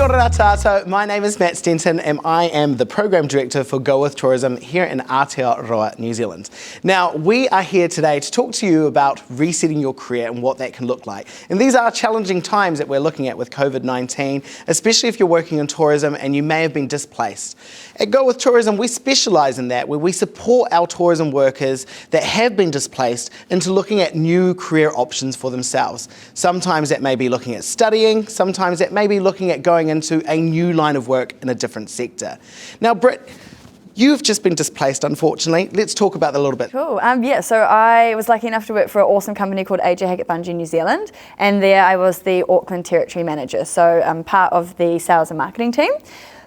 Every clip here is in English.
Kia ora tātou. My name is Matt Stenton and I am the Program Director for Go With Tourism here in Aotearoa, New Zealand. Now, we are here today to talk to you about resetting your career and what that can look like. And these are challenging times that we're looking at with COVID-19, especially if you're working in tourism and you may have been displaced. At Go With Tourism, we specialise in that, where we support our tourism workers that have been displaced into looking at new career options for themselves. Sometimes that may be looking at studying, sometimes that may be looking at going into a new line of work in a different sector. Now, Brit, you've just been displaced, unfortunately. Let's talk about that a little bit. Cool. So I was lucky enough to work for an awesome company called AJ Hackett Bungee New Zealand, and there I was the Auckland Territory Manager, so I'm part of the sales and marketing team.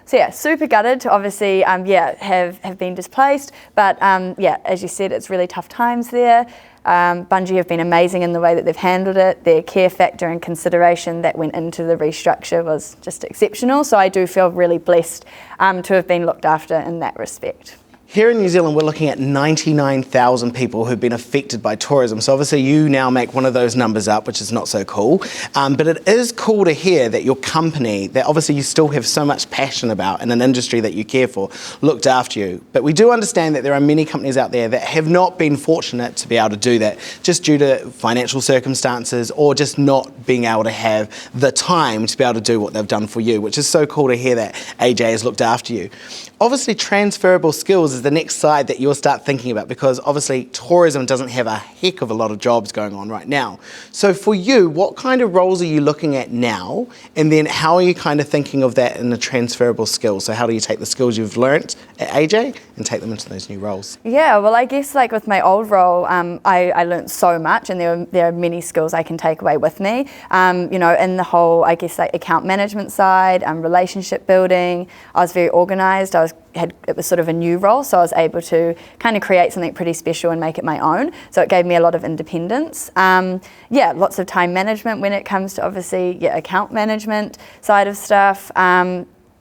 So yeah, super gutted to obviously have been displaced, but as you said, it's really tough times there. Bungee have been amazing in the way that they've handled it. Their care factor and consideration that went into the restructure was just exceptional. So I do feel really blessed to have been looked after in that respect. Here in New Zealand, we're looking at 99,000 people who've been affected by tourism. So obviously you now make one of those numbers up, which is not so cool. But it is cool to hear that your company, that obviously you still have so much passion about in an industry that you care for, looked after you. But we do understand that there are many companies out there that have not been fortunate to be able to do that, just due to financial circumstances or just not being able to have the time to be able to do what they've done for you, which is so cool to hear that AJ has looked after you. Obviously, transferable skills is the next side that you'll start thinking about, because obviously tourism doesn't have a heck of a lot of jobs going on right now. So for you, what kind of roles are you looking at now? And then how are you kind of thinking of that in the transferable skills? So how do you take the skills you've learnt at AJ and take them into those new roles? Yeah, well, I guess like with my old role, I learnt so much, and there are many skills I can take away with me. In the whole, I guess, like account management side, relationship building. I was very organised. It was sort of a new role, so I was able to kind of create something pretty special and make it my own. So it gave me a lot of independence. Lots of time management when it comes to obviously account management side of stuff.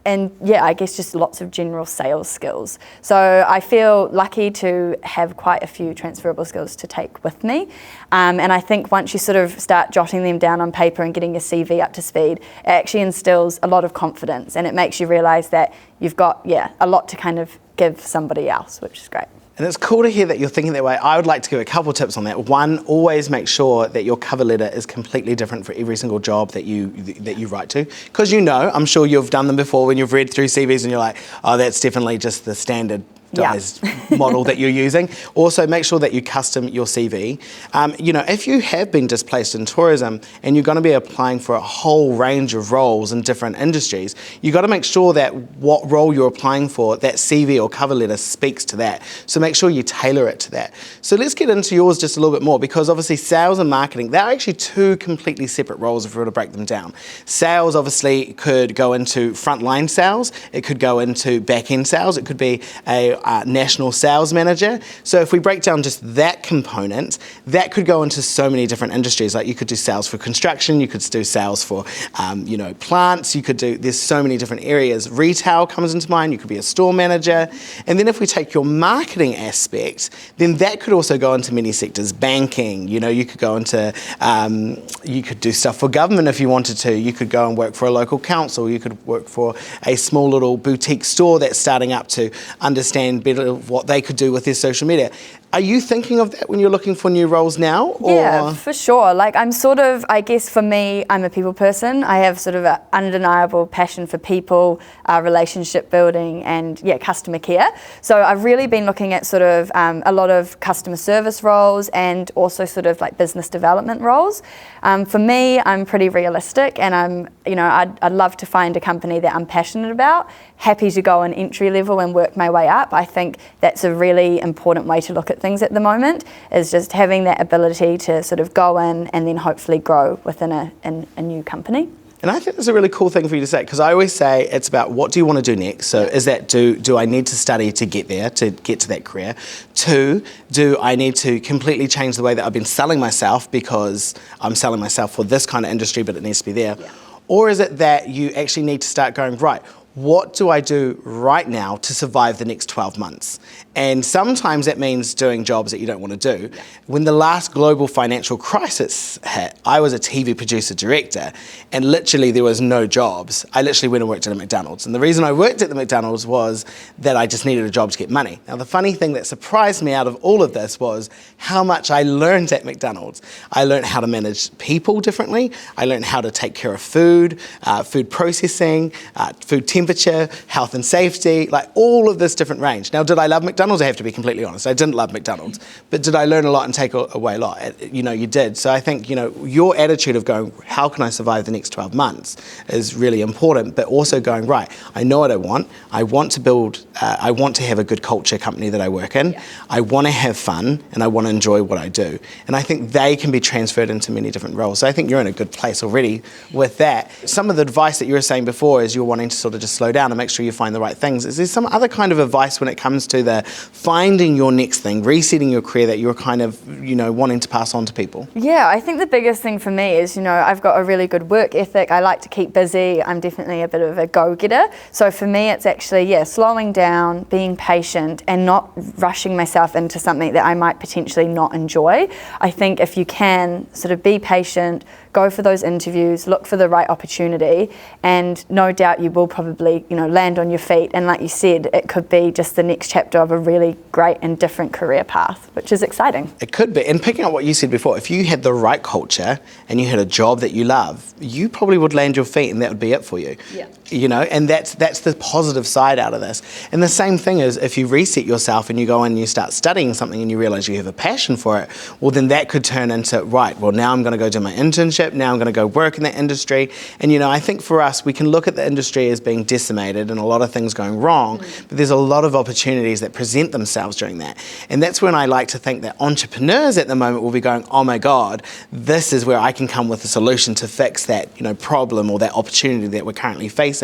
I guess just lots of general sales skills. So I feel lucky to have quite a few transferable skills to take with me. And I think once you sort of start jotting them down on paper and getting your CV up to speed, it actually instills a lot of confidence, and it makes you realise that you've got a lot to kind of give somebody else, which is great. And it's cool to hear that you're thinking that way. I would like to give a couple of tips on that. One, always make sure that your cover letter is completely different for every single job that you write to. Because I'm sure you've done them before when you've read through CVs and you're like, oh, that's definitely just the standard model that you're using. Also, make sure that you custom your CV. If you have been displaced in tourism and you're going to be applying for a whole range of roles in different industries, you've got to make sure that what role you're applying for, that CV or cover letter speaks to that. So make sure you tailor it to that. So let's get into yours just a little bit more, because obviously sales and marketing, they're actually two completely separate roles if we were to break them down. Sales obviously could go into frontline sales, it could go into back-end sales, it could be a national sales manager. So if we break down just that component, that could go into so many different industries. Like you could do sales for construction, you could do sales for, plants, there's so many different areas. Retail comes into mind, you could be a store manager. And then if we take your marketing aspect, then that could also go into many sectors. Banking, you could go into, you could do stuff for government if you wanted to. You could go and work for a local council. You could work for a small little boutique store that's starting up to understand better what they could do with their social media. Are you thinking of that when you're looking for new roles now? Or? Yeah, for sure. Like I guess for me, I'm a people person. I have sort of an undeniable passion for people, relationship building and customer care. So I've really been looking at sort of a lot of customer service roles and also sort of like business development roles. For me, I'm pretty realistic, and I'd love to find a company that I'm passionate about, happy to go on entry level and work my way up. I think that's a really important way to look at things at the moment, is just having that ability to sort of go in and then hopefully grow within a new company. And I think that's a really cool thing for you to say, because I always say it's about what do you want to do next. So is that do I need to study to get there, to get to that career? 2, do I need to completely change the way that I've been selling myself because I'm selling myself for this kind of industry, but it needs to be there? Yeah. Or is it that you actually need to start going, right, what do I do right now to survive the next 12 months? And sometimes that means doing jobs that you don't want to do. When the last global financial crisis hit, I was a TV producer director, and literally there was no jobs. I literally went and worked at a McDonald's. And the reason I worked at the McDonald's was that I just needed a job to get money. Now, the funny thing that surprised me out of all of this was how much I learned at McDonald's. I learned how to manage people differently. I learned how to take care of food, food processing, food temperature, health and safety, like all of this different range. Now, did I love McDonald's? I have to be completely honest. I didn't love McDonald's, but did I learn a lot and take away a lot? You know, you did. So I think, you know, your attitude of going, how can I survive the next 12 months is really important, but also going, right, I know what I want. I want to build, I want to have a good culture company that I work in. Yeah. I want to have fun and I want to enjoy what I do. And I think they can be transferred into many different roles. So I think you're in a good place already with that. Some of the advice that you were saying before is you're wanting to sort of just slow down and make sure you find the right things. Is there some other kind of advice when it comes to the finding your next thing, resetting your career that you're kind of, you know, wanting to pass on to people? Yeah, I think the biggest thing for me is, you know, I've got a really good work ethic. I like to keep busy. I'm definitely a bit of a go-getter. So for me, it's actually, yeah, slowing down, being patient and not rushing myself into something that I might potentially not enjoy. I think if you can sort of be patient, go for those interviews, look for the right opportunity, and no doubt you will probably, you know, land on your feet. And like you said, it could be just the next chapter of a really great and different career path, which is exciting. It could be. And picking up what you said before, if you had the right culture and you had a job that you love, you probably would land your feet and that would be it for you. Yeah. You know, and that's the positive side out of this. And the same thing is if you reset yourself and you go in and you start studying something and you realize you have a passion for it, well, then that could turn into, right, well, now I'm going to go do my internship. Now I'm going to go work in that industry. And, you know, I think for us, we can look at the industry as being decimated and a lot of things going wrong, but there's a lot of opportunities that present themselves during that. And that's when I like to think that entrepreneurs at the moment will be going, oh my God, this is where I can come with a solution to fix that, you know, problem or that opportunity that we're currently facing.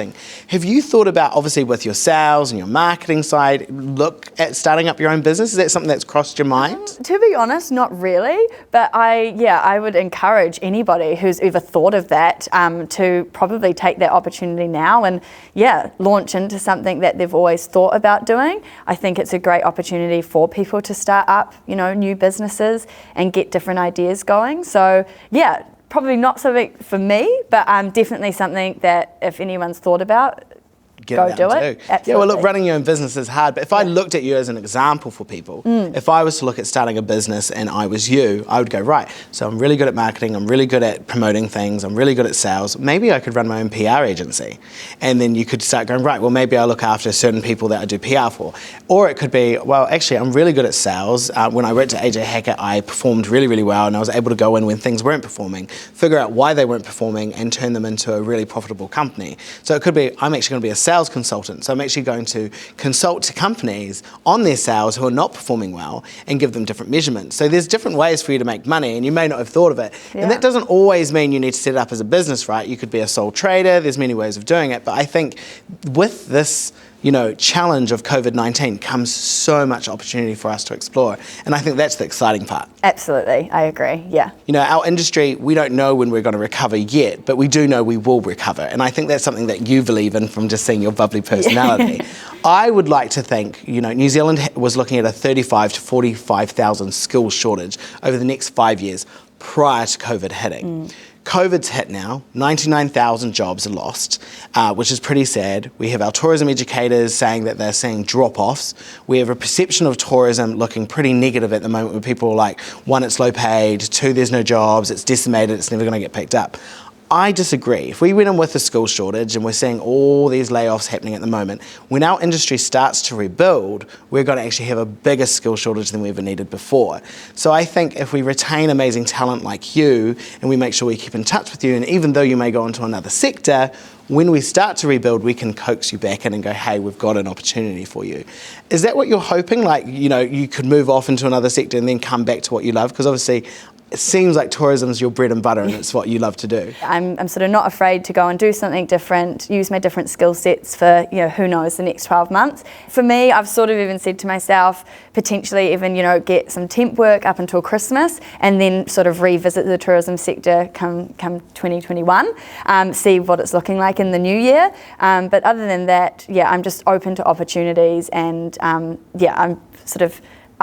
Have you thought about, obviously with your sales and your marketing side, look at starting up your own business? Is that something that's crossed your mind? To be honest, not really. But I would encourage anybody who's ever thought of that to probably take that opportunity now and, launch into something that they've always thought about doing. I think it's a great opportunity for people to start up, you know, new businesses and get different ideas going. So, probably not something for me, but definitely something that if anyone's thought about, go do it. Absolutely. Yeah, well, look, running your own business is hard, but if I looked at you as an example for people, if I was to look at starting a business and I was you, I would go, right, so I'm really good at marketing, I'm really good at promoting things, I'm really good at sales, maybe I could run my own PR agency. And then you could start going, right, well, maybe I'll look after certain people that I do PR for. Or it could be, well, actually, I'm really good at sales. When I worked at AJ Hackett, I performed really, really well, and I was able to go in when things weren't performing, figure out why they weren't performing, and turn them into a really profitable company. So it could be, I'm actually going to be a sales consultant. So I'm actually going to consult to companies on their sales who are not performing well and give them different measurements. So there's different ways for you to make money, and you may not have thought of it. Yeah. And that doesn't always mean you need to set it up as a business, right? You could be a sole trader. There's many ways of doing it. But I think with this, you know, challenge of COVID-19 comes so much opportunity for us to explore. And I think that's the exciting part. Absolutely, I agree, yeah. You know, our industry, we don't know when we're going to recover yet, but we do know we will recover. And I think that's something that you believe in from just seeing your bubbly personality. I would like to think, you know, New Zealand was looking at a 35 to 45,000 skills shortage over the next 5 years prior to COVID hitting. COVID's hit now, 99,000 jobs are lost, which is pretty sad. We have our tourism educators saying that they're seeing drop-offs. We have a perception of tourism looking pretty negative at the moment, where people are like, one, it's low paid, two, there's no jobs, it's decimated, it's never going to get picked up. I disagree. If we went in with a skill shortage and we're seeing all these layoffs happening at the moment, when our industry starts to rebuild, we're going to actually have a bigger skill shortage than we ever needed before. So I think if we retain amazing talent like you and we make sure we keep in touch with you, and even though you may go into another sector, when we start to rebuild, we can coax you back in and go, hey, we've got an opportunity for you. Is that what you're hoping? Like, you know, you could move off into another sector and then come back to what you love? Because obviously, it seems like tourism's your bread and butter and it's what you love to do. I'm sort of not afraid to go and do something different, use my different skill sets for, who knows, the next 12 months. For me, I've sort of even said to myself, potentially even, get some temp work up until Christmas and then sort of revisit the tourism sector come 2021, see what it's looking like in the new year. But other than that, I'm just open to opportunities and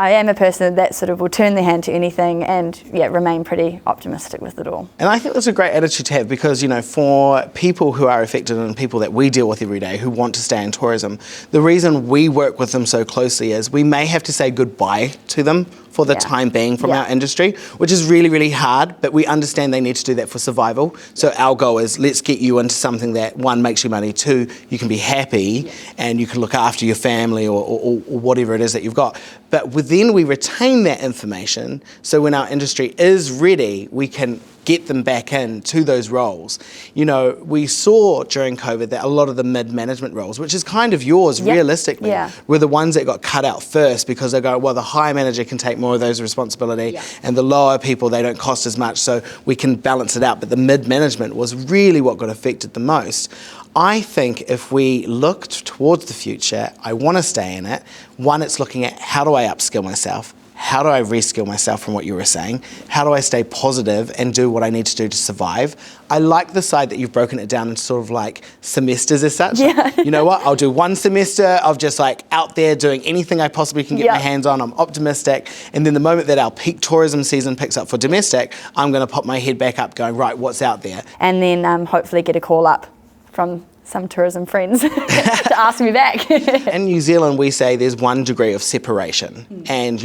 I am a person that sort of will turn their hand to anything and remain pretty optimistic with it all. And I think that's a great attitude to have because, for people who are affected and people that we deal with every day who want to stay in tourism, the reason we work with them so closely is we may have to say goodbye to them for the time being from our industry, which is really, really hard, but we understand they need to do that for survival. So our goal is let's get you into something that, one, makes you money, two, you can be happy and you can look after your family or whatever it is that you've got. But then we retain that information so when our industry is ready, we can get them back into those roles. We saw during COVID that a lot of the mid-management roles, which is kind of yours realistically, were the ones that got cut out first because they go, well, the higher manager can take more of those responsibility and the lower people, they don't cost as much, so we can balance it out. But the mid-management was really what got affected the most. I think if we looked towards the future, I want to stay in it. One, it's looking at how do I upskill myself? How do I reskill myself from what you were saying? How do I stay positive and do what I need to do to survive? I like the side that you've broken it down into sort of like semesters as such. Yeah. You know what? I'll do one semester of just like out there doing anything I possibly can get my hands on. I'm optimistic. And then the moment that our peak tourism season picks up for domestic, I'm going to pop my head back up going, right, what's out there? And then hopefully get a call up from some tourism friends to ask me back. In New Zealand, we say there's 1 degree of separation. And,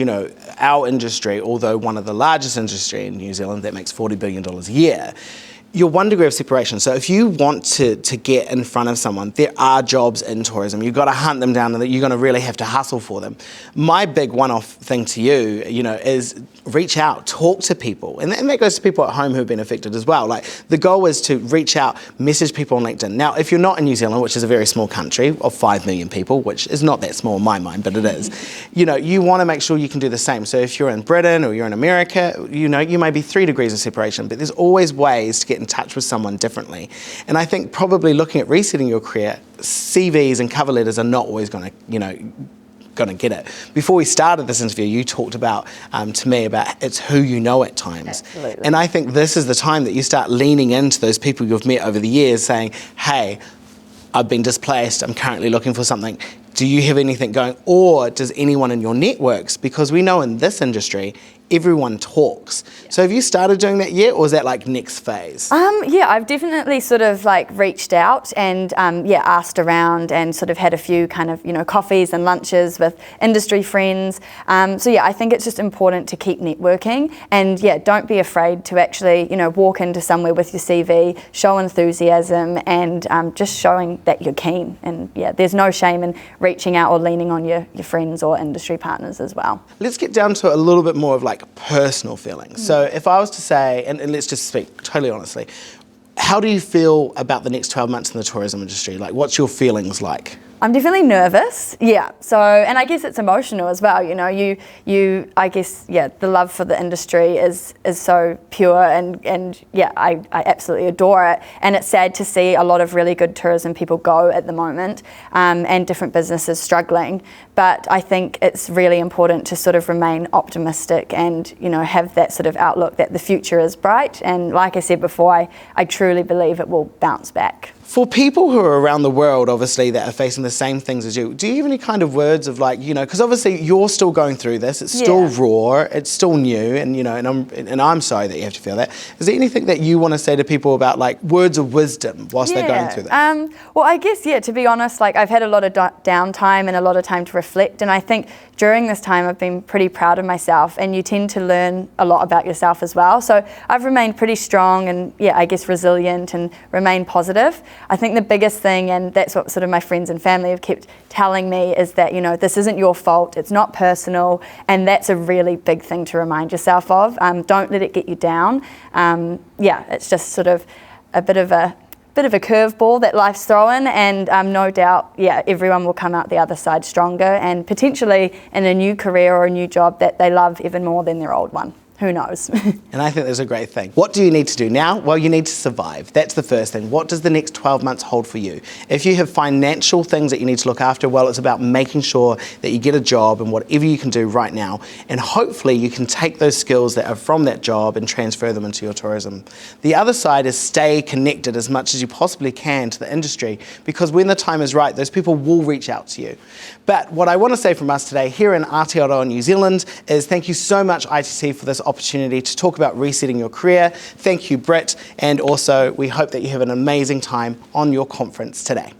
our industry, although one of the largest industry in New Zealand that makes $40 billion a year, you're 1 degree of separation. So if you want to get in front of someone, there are jobs in tourism. You've got to hunt them down and you're going to really have to hustle for them. My big one-off thing to you, is reach out, talk to people. And that goes to people at home who've been affected as well. Like the goal is to reach out, message people on LinkedIn. Now, if you're not in New Zealand, which is a very small country of 5 million people, which is not that small in my mind, but it is, you want to make sure you can do the same. So if you're in Britain or you're in America, you may be 3 degrees of separation, but there's always ways to get in touch with someone differently. And I think probably looking at resetting your career, CVs and cover letters are not always going to get it. Before we started this interview, you talked about, to me, about it's who you know at times. Absolutely. And I think this is the time that you start leaning into those people you've met over the years saying, hey, I've been displaced, I'm currently looking for something. Do you have anything going? Or does anyone in your networks? Because we know in this industry, everyone talks. So have you started doing that yet, or is that like next phase? I've definitely sort of like reached out and asked around and sort of had a few kind of coffees and lunches with industry friends. I think it's just important to keep networking and don't be afraid to actually walk into somewhere with your CV, show enthusiasm and just showing that you're keen. And there's no shame in reaching out or leaning on your friends or industry partners as well. Let's get down to a little bit more of like personal feelings. So if I was to say, and let's just speak totally honestly, how do you feel about the next 12 months in the tourism industry? Like, what's your feelings like? I'm definitely nervous, So, and I guess it's emotional as well. I guess, the love for the industry is so pure, and I absolutely adore it. And it's sad to see a lot of really good tourism people go at the moment, and different businesses struggling. But I think it's really important to sort of remain optimistic and have that sort of outlook that the future is bright. And like I said before, I truly believe it will bounce back. For people who are around the world, obviously, that are facing the same things as you, do you have any kind of words of like, because obviously you're still going through this, it's still raw, it's still new, and I'm sorry that you have to feel that. Is there anything that you want to say to people about like words of wisdom whilst they're going through this? Well, I guess, to be honest, like I've had a lot of downtime and a lot of time to reflect, and I think during this time I've been pretty proud of myself, and you tend to learn a lot about yourself as well. So I've remained pretty strong and I guess resilient and remained positive. I think the biggest thing, and that's what sort of my friends and family have kept telling me, is that, this isn't your fault, it's not personal, and that's a really big thing to remind yourself of. Don't let it get you down. It's just sort of a bit of a curveball that life's throwing, and no doubt, everyone will come out the other side stronger and potentially in a new career or a new job that they love even more than their old one. who knows? And I think that's a great thing. What do you need to do now? Well, you need to survive. That's the first thing. What does the next 12 months hold for you? If you have financial things that you need to look after, well, it's about making sure that you get a job and whatever you can do right now. And hopefully you can take those skills that are from that job and transfer them into your tourism. The other side is stay connected as much as you possibly can to the industry, because when the time is right, those people will reach out to you. But what I want to say from us today here in Aotearoa, New Zealand, is thank you so much, ITT, for this opportunity to talk about resetting your career. Thank you, Brit, and also we hope that you have an amazing time on your conference today.